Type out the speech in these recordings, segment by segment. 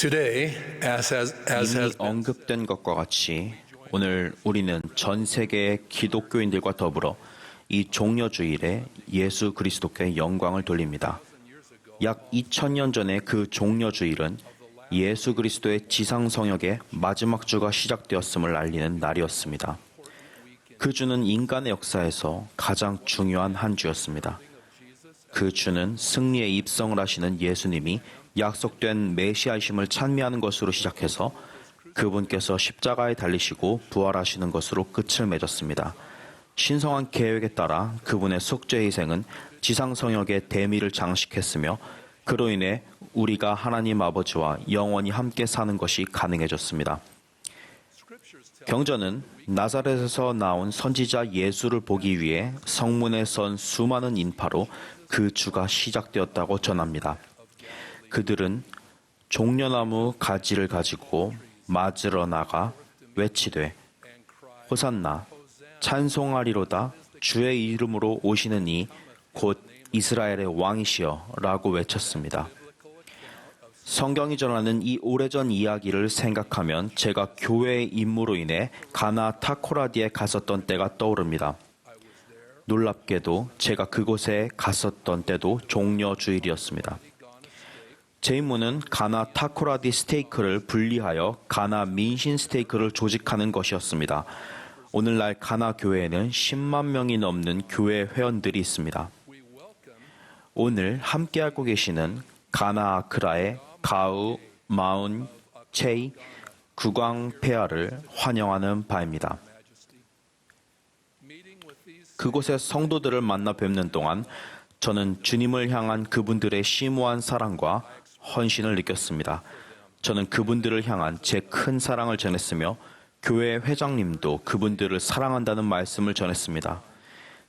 Today, as 이미 has been, 언급된 것과 같이 오늘 우리는 전 세계의 기독교인들과 더불어 이 종려주일에 예수 그리스도께 영광을 돌립니다. 약 2000년 전에 그 종려주일은 예수 그리스도의 지상 성역의 마지막 주가 시작되었음을 알리는 날이었습니다. 그 주는 인간의 역사에서 가장 중요한 한 주였습니다. 그 주는 승리에 입성을 하시는 예수님이 약속된 메시아이심을 찬미하는 것으로 시작해서 그분께서 십자가에 달리시고 부활하시는 것으로 끝을 맺었습니다. 신성한 계획에 따라 그분의 속죄 희생은 지상 성역의 대미를 장식했으며 그로 인해 우리가 하나님 아버지와 영원히 함께 사는 것이 가능해졌습니다. 경전은 나사렛에서 나온 선지자 예수를 보기 위해 성문에 선 수많은 인파로 그 주가 시작되었다고 전합니다. 그들은 종려나무 가지를 가지고 맞으러 나가 외치되 호산나 찬송하리로다 주의 이름으로 오시는 이 곧 이스라엘의 왕이시여 라고 외쳤습니다. 성경이 전하는 이 오래전 이야기를 생각하면 제가 교회의 임무로 인해 가나 타코라디에 갔었던 때가 떠오릅니다. 놀랍게도 제가 그곳에 갔었던 때도 종려주일이었습니다. 제 임무는 가나 타코라디 스테이크를 분리하여 가나 민신 스테이크를 조직하는 것이었습니다. 오늘날 가나 교회에는 10만 명이 넘는 교회 회원들이 있습니다. 오늘 함께하고 계시는 가나 아크라의 가우, 마운, 체이, 구광페아를 환영하는 바입니다. 그곳의 성도들을 만나 뵙는 동안 저는 주님을 향한 그분들의 심오한 사랑과 헌신을 느꼈습니다. 저는 그분들을 향한 제 큰 사랑을 전했으며 교회 회장님도 그분들을 사랑한다는 말씀을 전했습니다.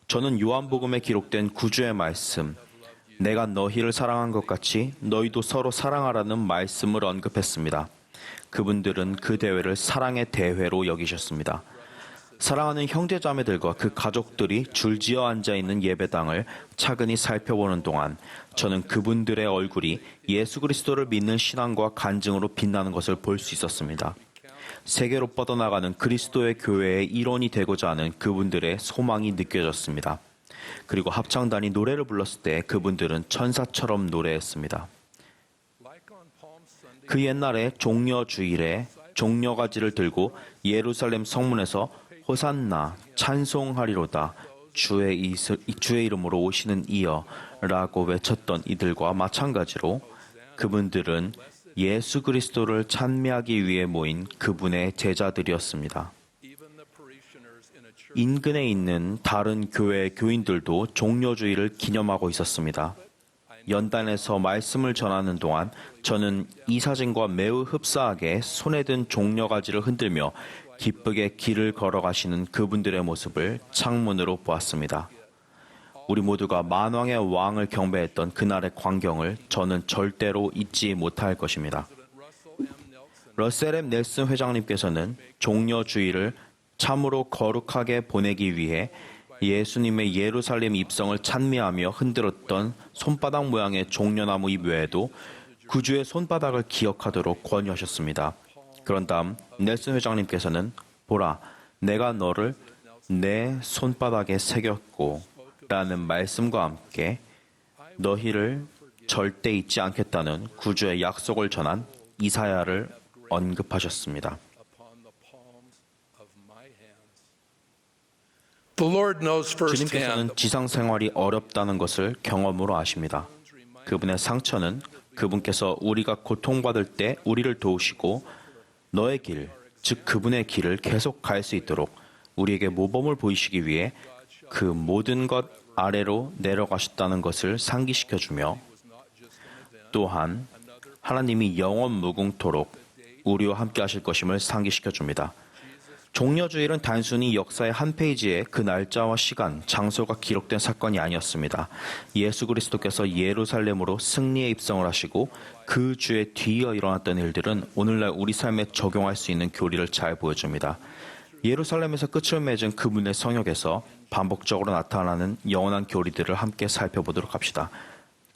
저는 요한복음에 기록된 구주의 말씀, 내가 너희를 사랑한 것 같이 너희도 서로 사랑하라는 말씀을 언급했습니다. 그분들은 그 대회를 사랑의 대회로 여기셨습니다. 사랑하는 형제자매들과 그 가족들이 줄지어 앉아있는 예배당을 차근히 살펴보는 동안 저는 그분들의 얼굴이 예수 그리스도를 믿는 신앙과 간증으로 빛나는 것을 볼 수 있었습니다. 세계로 뻗어나가는 그리스도의 교회의 일원이 되고자 하는 그분들의 소망이 느껴졌습니다. 그리고 합창단이 노래를 불렀을 때 그분들은 천사처럼 노래했습니다. 그 옛날에 종려주일에 종려가지를 들고 예루살렘 성문에서 호산나 찬송하리로다 주의 이름으로 오시는 이여 라고 외쳤던 이들과 마찬가지로 그분들은 예수 그리스도를 찬미하기 위해 모인 그분의 제자들이었습니다. 인근에 있는 다른 교회 교인들도 종려주일을 기념하고 있었습니다. 연단에서 말씀을 전하는 동안 저는 이 사진과 매우 흡사하게 손에 든 종려가지를 흔들며 기쁘게 길을 걸어가시는 그분들의 모습을 창문으로 보았습니다. 우리 모두가 만왕의 왕을 경배했던 그날의 광경을 저는 절대로 잊지 못할 것입니다. 러셀 M. 넬슨 회장님께서는 종려주일을 참으로 거룩하게 보내기 위해 예수님의 예루살렘 입성을 찬미하며 흔들었던 손바닥 모양의 종려나무 잎 외에도 구주의 손바닥을 기억하도록 권유하셨습니다. 그런 다음 넬슨 회장님께서는 보라, 내가 너를 내 손바닥에 새겼고 라는 말씀과 함께 너희를 절대 잊지 않겠다는 구주의 약속을 전한 이사야를 언급하셨습니다. 주님께서는 지상 생활이 어렵다는 것을 경험으로 아십니다. 그분의 상처는 그분께서 우리가 고통받을 때 우리를 도우시고 너의 길, 즉 그분의 길을 계속 갈 수 있도록 우리에게 모범을 보이시기 위해 그 모든 것 아래로 내려가셨다는 것을 상기시켜주며 또한 하나님이 영원 무궁토록 우리와 함께 하실 것임을 상기시켜줍니다. 종려주일은 단순히 역사의 한 페이지에 그 날짜와 시간, 장소가 기록된 사건이 아니었습니다. 예수 그리스도께서 예루살렘으로 승리에 입성을 하시고 그 주에 뒤이어 일어났던 일들은 오늘날 우리 삶에 적용할 수 있는 교리를 잘 보여줍니다. 예루살렘에서 끝을 맺은 그분의 성역에서 반복적으로 나타나는 영원한 교리들을 함께 살펴보도록 합시다.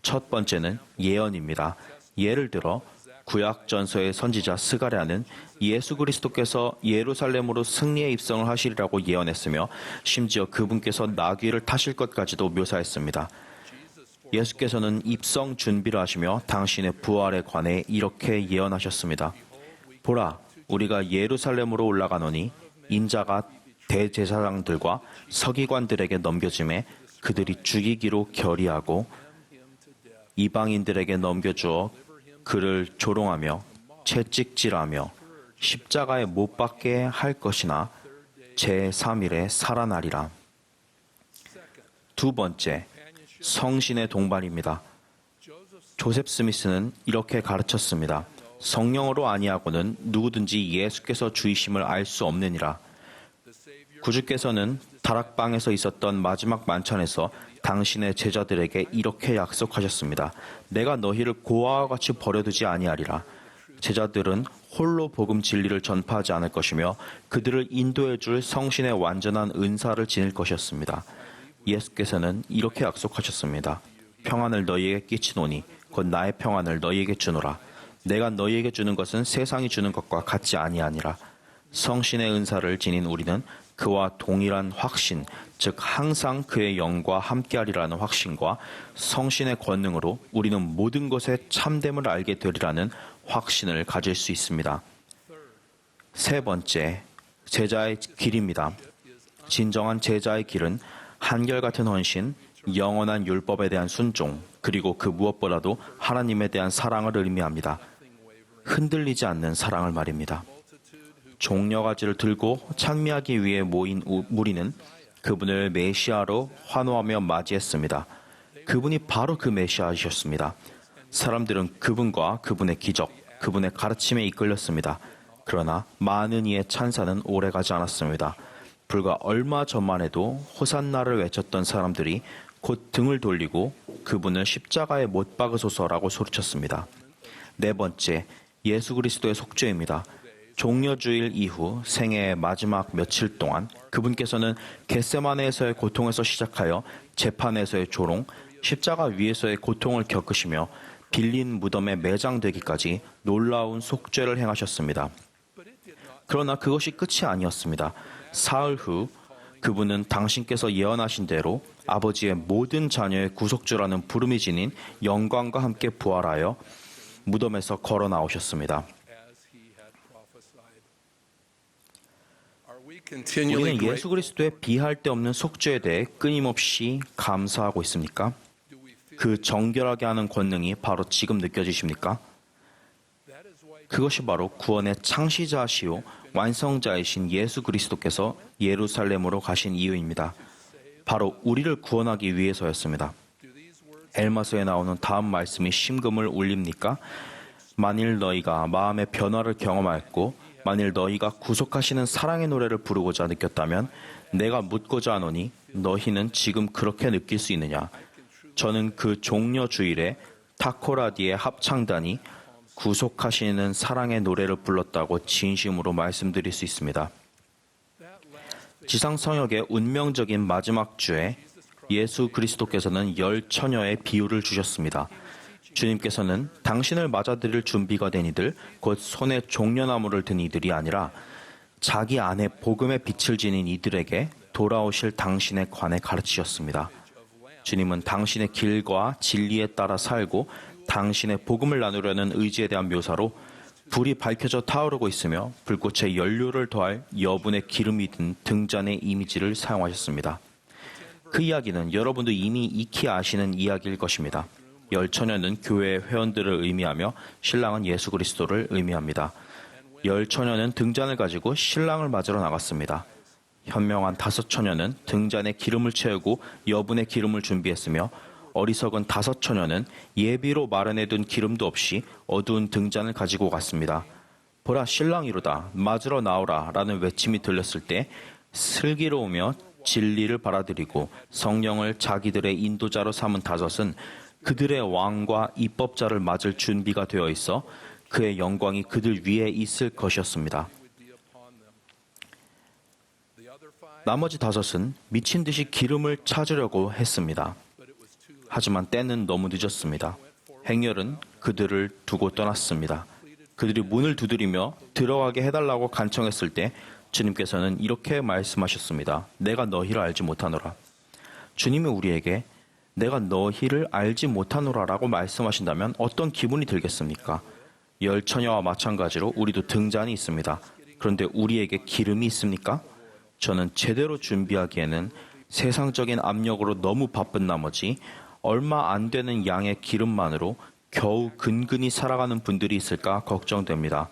첫 번째는 예언입니다. 예를 들어 구약 전서의 선지자 스가랴는 예수 그리스도께서 예루살렘으로 승리의 입성을 하시리라고 예언했으며 심지어 그분께서 나귀를 타실 것까지도 묘사했습니다. 예수께서는 입성 준비를 하시며 당신의 부활에 관해 이렇게 예언하셨습니다. 보라, 우리가 예루살렘으로 올라가노니 인자가 대제사장들과 서기관들에게 넘겨짐에 그들이 죽이기로 결의하고 이방인들에게 넘겨주어 그를 조롱하며 채찍질하며 십자가에 못 박게 할 것이나 제3일에 살아나리라. 두 번째, 성신의 동반입니다. 조셉 스미스는 이렇게 가르쳤습니다. 성령으로 아니하고는 누구든지 예수께서 주이심을 알 수 없느니라. 구주께서는 다락방에서 있었던 마지막 만찬에서 당신의 제자들에게 이렇게 약속하셨습니다. 내가 너희를 고아와 같이 버려두지 아니하리라. 제자들은 홀로 복음 진리를 전파하지 않을 것이며 그들을 인도해 줄 성신의 완전한 은사를 지닐 것이었습니다. 예수께서는 이렇게 약속하셨습니다. 평안을 너희에게 끼치노니 곧 나의 평안을 너희에게 주노라. 내가 너희에게 주는 것은 세상이 주는 것과 같지 아니하니라. 성신의 은사를 지닌 우리는 그와 동일한 확신, 즉 항상 그의 영과 함께하리라는 확신과 성신의 권능으로 우리는 모든 것에 참됨을 알게 되리라는 확신을 가질 수 있습니다. 세 번째, 제자의 길입니다. 진정한 제자의 길은 한결같은 헌신, 영원한 율법에 대한 순종, 그리고 그 무엇보다도 하나님에 대한 사랑을 의미합니다. 흔들리지 않는 사랑을 말입니다. 종려가지를 들고 찬미하기 위해 모인 무리는 그분을 메시아로 환호하며 맞이했습니다. 그분이 바로 그 메시아이셨습니다. 사람들은 그분과 그분의 기적, 그분의 가르침에 이끌렸습니다. 그러나 많은 이의 찬사는 오래가지 않았습니다. 불과 얼마 전만 해도 호산나를 외쳤던 사람들이 곧 등을 돌리고 그분을 십자가에 못 박으소서라고 소리쳤습니다. 네 번째, 예수 그리스도의 속죄입니다. 종려주일 이후 생애의 마지막 며칠 동안 그분께서는 겟세마네에서의 고통에서 시작하여 재판에서의 조롱, 십자가 위에서의 고통을 겪으시며 빌린 무덤에 매장되기까지 놀라운 속죄를 행하셨습니다. 그러나 그것이 끝이 아니었습니다. 사흘 후 그분은 당신께서 예언하신 대로 아버지의 모든 자녀의 구속주라는 부름이 지닌 영광과 함께 부활하여 무덤에서 걸어 나오셨습니다. 우리는 예수 그리스도의 비할 데 없는 속죄에 대해 끊임없이 감사하고 있습니까? 그 정결하게 하는 권능이 바로 지금 느껴지십니까? 그것이 바로 구원의 창시자시요 완성자이신 예수 그리스도께서 예루살렘으로 가신 이유입니다. 바로 우리를 구원하기 위해서였습니다. 엘마서에 나오는 다음 말씀이 심금을 울립니까? 만일 너희가 마음의 변화를 경험하였고 만일 너희가 구속하시는 사랑의 노래를 부르고자 느꼈다면 내가 묻고자 하노니 너희는 지금 그렇게 느낄 수 있느냐? 저는 그 종려주일에 타코라디의 합창단이 구속하시는 사랑의 노래를 불렀다고 진심으로 말씀드릴 수 있습니다. 지상성역의 운명적인 마지막 주에 예수 그리스도께서는 열 처녀의 비유를 주셨습니다. 주님께서는 당신을 맞아들일 준비가 된 이들, 곧 손에 종려나무를 든 이들이 아니라 자기 안에 복음의 빛을 지닌 이들에게 돌아오실 당신에 관해 가르치셨습니다. 주님은 당신의 길과 진리에 따라 살고 당신의 복음을 나누려는 의지에 대한 묘사로 불이 밝혀져 타오르고 있으며 불꽃에 연료를 더할 여분의 기름이 든 등잔의 이미지를 사용하셨습니다. 그 이야기는 여러분도 이미 익히 아시는 이야기일 것입니다. 열 처녀는 교회의 회원들을 의미하며 신랑은 예수 그리스도를 의미합니다. 열 처녀는 등잔을 가지고 신랑을 맞으러 나갔습니다. 현명한 다섯 처녀는 등잔에 기름을 채우고 여분의 기름을 준비했으며 어리석은 다섯 처녀는 예비로 마련해둔 기름도 없이 어두운 등잔을 가지고 갔습니다. 보라 신랑이로다 맞으러 나오라 라는 외침이 들렸을 때 슬기로우며 진리를 받아들이고 성령을 자기들의 인도자로 삼은 다섯은 그들의 왕과 입법자를 맞을 준비가 되어 있어 그의 영광이 그들 위에 있을 것이었습니다. 나머지 다섯은 미친 듯이 기름을 찾으려고 했습니다. 하지만 때는 너무 늦었습니다. 행렬은 그들을 두고 떠났습니다. 그들이 문을 두드리며 들어가게 해달라고 간청했을 때 주님께서는 이렇게 말씀하셨습니다. 내가 너희를 알지 못하노라. 주님이 우리에게 내가 너희를 알지 못하노라라고 말씀하신다면 어떤 기분이 들겠습니까? 열처녀와 마찬가지로 우리도 등잔이 있습니다. 그런데 우리에게 기름이 있습니까? 저는 제대로 준비하기에는 세상적인 압력으로 너무 바쁜 나머지 얼마 안 되는 양의 기름만으로 겨우 근근히 살아가는 분들이 있을까 걱정됩니다.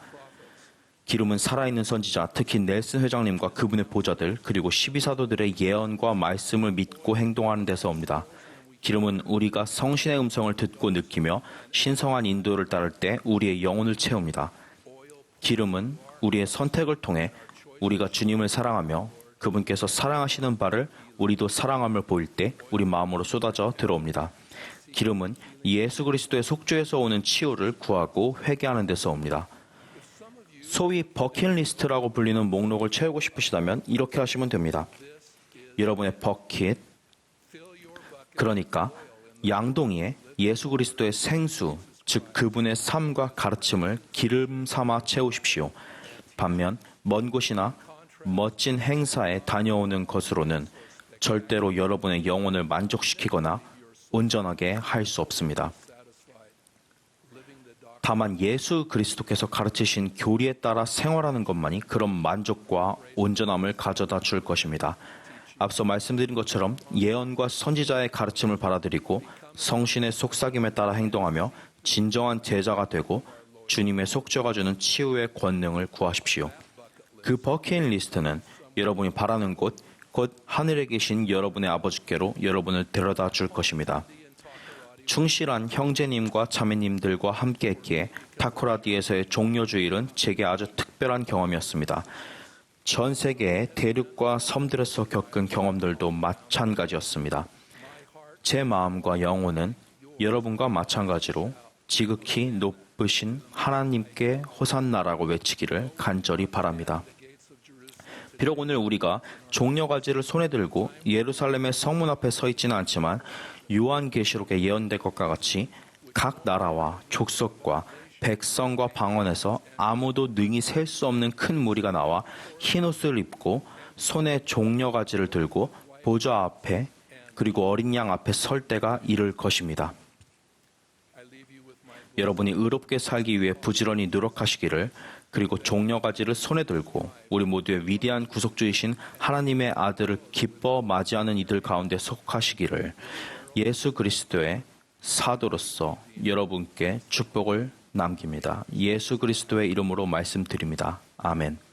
기름은 살아있는 선지자, 특히 넬슨 회장님과 그분의 보좌들, 그리고 12사도들의 예언과 말씀을 믿고 행동하는 데서 옵니다. 기름은 우리가 성신의 음성을 듣고 느끼며 신성한 인도를 따를 때 우리의 영혼을 채웁니다. 기름은 우리의 선택을 통해 우리가 주님을 사랑하며 그분께서 사랑하시는 바를 우리도 사랑함을 보일 때 우리 마음으로 쏟아져 들어옵니다. 기름은 예수 그리스도의 속죄에서 오는 치유를 구하고 회개하는 데서 옵니다. 소위 버킷리스트라고 불리는 목록을 채우고 싶으시다면 이렇게 하시면 됩니다. 여러분의 버킷, 그러니까 양동이에 예수 그리스도의 생수, 즉 그분의 삶과 가르침을 기름 삼아 채우십시오. 반면 먼 곳이나 멋진 행사에 다녀오는 것으로는 절대로 여러분의 영혼을 만족시키거나 온전하게 할 수 없습니다. 다만 예수 그리스도께서 가르치신 교리에 따라 생활하는 것만이 그런 만족과 온전함을 가져다 줄 것입니다. 앞서 말씀드린 것처럼 예언과 선지자의 가르침을 받아들이고 성신의 속삭임에 따라 행동하며 진정한 제자가 되고 주님의 속죄가 주는 치유의 권능을 구하십시오. 그 버킷리스트는 여러분이 바라는 곳, 곧 하늘에 계신 여러분의 아버지께로 여러분을 데려다 줄 것입니다. 충실한 형제님과 자매님들과 함께했기에 타코라디에서의 종료주일은 제게 아주 특별한 경험이었습니다. 전 세계의 대륙과 섬들에서 겪은 경험들도 마찬가지였습니다. 제 마음과 영혼은 여러분과 마찬가지로 지극히 높으신 하나님께 호산나라고 외치기를 간절히 바랍니다. 비록 오늘 우리가 종려가지를 손에 들고 예루살렘의 성문 앞에 서 있지는 않지만 요한계시록에 예언된 것과 같이 각 나라와 족속과 백성과 방언에서 아무도 능히 셀 수 없는 큰 무리가 나와 흰옷을 입고 손에 종려가지를 들고 보좌 앞에 그리고 어린 양 앞에 설 때가 이를 것입니다. 여러분이 의롭게 살기 위해 부지런히 노력하시기를, 그리고 종려가지를 손에 들고 우리 모두의 위대한 구속주이신 하나님의 아들을 기뻐 맞이하는 이들 가운데 속하시기를 예수 그리스도의 사도로서 여러분께 축복을 남깁니다. 예수 그리스도의 이름으로 말씀드립니다. 아멘.